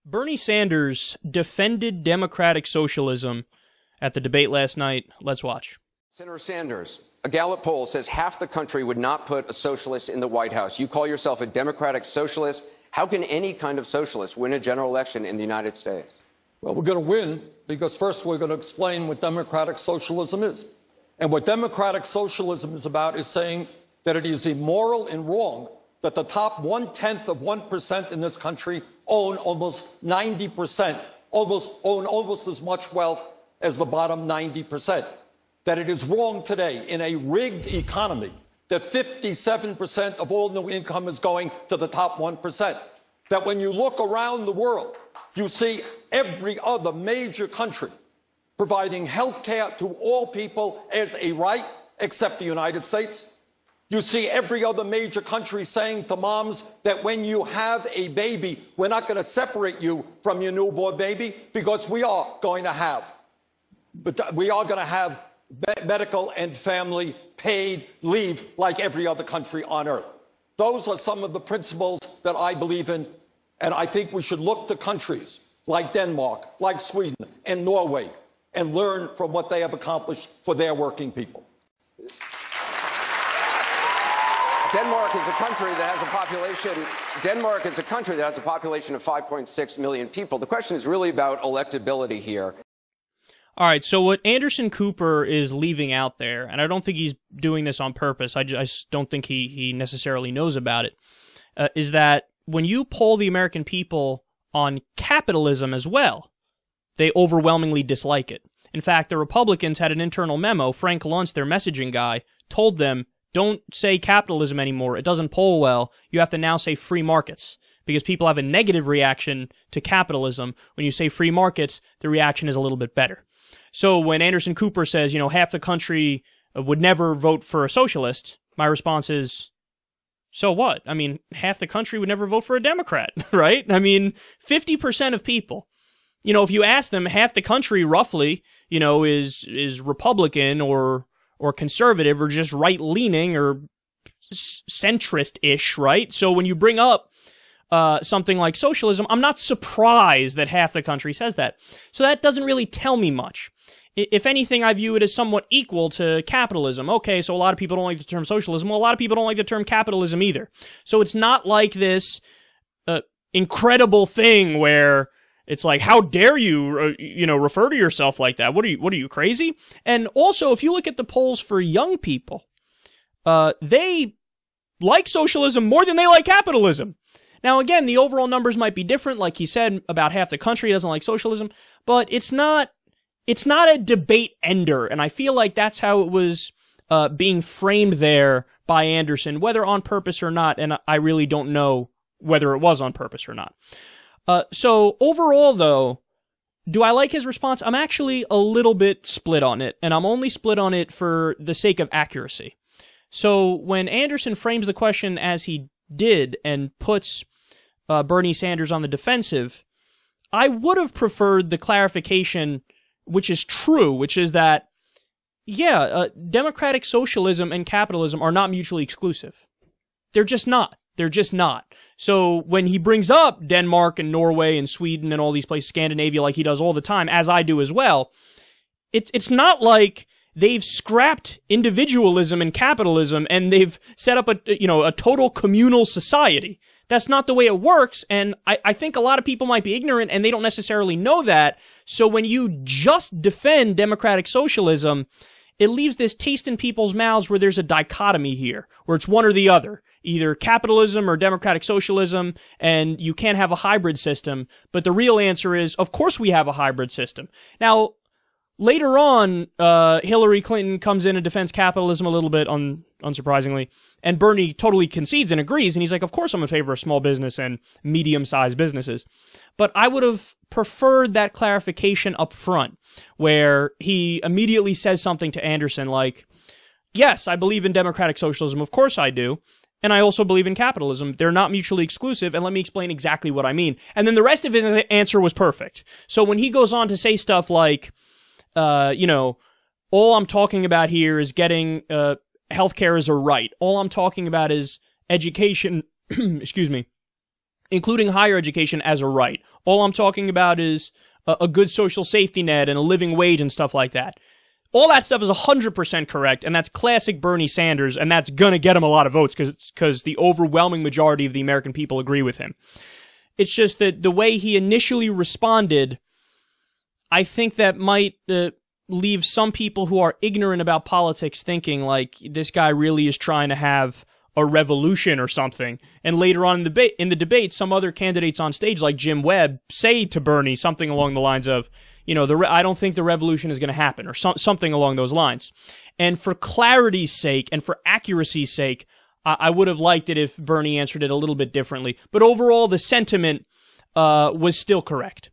Bernie Sanders defended democratic socialism at the debate last night. Let's watch. Senator Sanders, a Gallup poll says half the country would not put a socialist in the White House. You call yourself a democratic socialist. How can any kind of socialist win a general election in the United States? Well, we're going to win because first we're going to explain what democratic socialism is. And what democratic socialism is about is saying that it is immoral and wrong that the top 0.1% in this country own almost 90%, own almost as much wealth as the bottom 90%. That it is wrong today in a rigged economy that 57% of all new income is going to the top 1%. That when you look around the world, you see every other major country providing health care to all people as a right, except the United States. You see every other major country saying to moms that when you have a baby, we're not going to separate you from your newborn baby because we are going to have medical and family paid leave like every other country on earth. Those are some of the principles that I believe in, and I think we should look to countries like Denmark, like Sweden, and Norway, and learn from what they have accomplished for their working people. Denmark is a country that has a population of 5.6 million people. The question is really about electability here. All right, so what Anderson Cooper is leaving out there, and I don't think he's doing this on purpose, I just don't think he necessarily knows about it, is that when you poll the American people on capitalism as well, they overwhelmingly dislike it. In fact, the Republicans had an internal memo. Frank Luntz, their messaging guy, told them, don't say capitalism anymore. It doesn't poll well. You have to now say free markets because people have a negative reaction to capitalism. When you say free markets, the reaction is a little bit better. So when Anderson Cooper says, half the country would never vote for a socialist, my response is, so what? I mean, half the country would never vote for a Democrat, right? I mean, 50% of people. If you ask them, half the country roughly, is Republican or conservative or just right-leaning or centrist-ish, right? So when you bring up something like socialism, I'm not surprised that half the country says that. So that doesn't really tell me much. If anything, I view it as somewhat equal to capitalism. Okay, so a lot of people don't like the term socialism. Well, a lot of people don't like the term capitalism either. So it's not like this incredible thing where it's like, how dare you, refer to yourself like that? What are you, crazy? And also, if you look at the polls for young people, they like socialism more than they like capitalism. Now, again, the overall numbers might be different. Like he said, about half the country doesn't like socialism, but it's not a debate ender. And I feel like that's how it was being framed there by Anderson, whether on purpose or not. And I really don't know whether it was on purpose or not. So overall, though, do I like his response? I'm actually a little bit split on it, and I'm only split on it for the sake of accuracy. So when Anderson frames the question as he did and puts Bernie Sanders on the defensive, I would have preferred the clarification, which is true, which is that, democratic socialism and capitalism are not mutually exclusive. They're just not. They're just not. So when he brings up Denmark and Norway and Sweden and all these places, Scandinavia, like he does all the time, as I do as well, it's not like they've scrapped individualism and capitalism and they've set up a total communal society. That's not the way it works, and I think a lot of people might be ignorant and they don't necessarily know that. So when you just defend democratic socialism, it leaves this taste in people's mouths where there's a dichotomy here, where it's one or the other, either capitalism or democratic socialism, and you can't have a hybrid system. But the real answer is, of course we have a hybrid system. Now, later on, Hillary Clinton comes in and defends capitalism a little bit, unsurprisingly, and Bernie totally concedes and agrees, and he's like, of course I'm in favor of small business and medium-sized businesses. But I would have preferred that clarification up front, where he immediately says something to Anderson like, yes, I believe in democratic socialism, of course I do, and I also believe in capitalism. They're not mutually exclusive, and let me explain exactly what I mean. And then the rest of his answer was perfect. So when he goes on to say stuff like, all I'm talking about here is getting healthcare as a right. All I'm talking about is education, excuse me, including higher education as a right. All I'm talking about is a good social safety net and a living wage and stuff like that. All that stuff is 100% correct, and that's classic Bernie Sanders, and that's going to get him a lot of votes because the overwhelming majority of the American people agree with him. It's just that the way he initially responded, I think that might leave some people who are ignorant about politics thinking like this guy really is trying to have a revolution or something. And later on in the debate, some other candidates on stage like Jim Webb say to Bernie something along the lines of, I don't think the revolution is going to happen, or something along those lines. And for clarity's sake and for accuracy's sake, I would have liked it if Bernie answered it a little bit differently. But overall, the sentiment was still correct.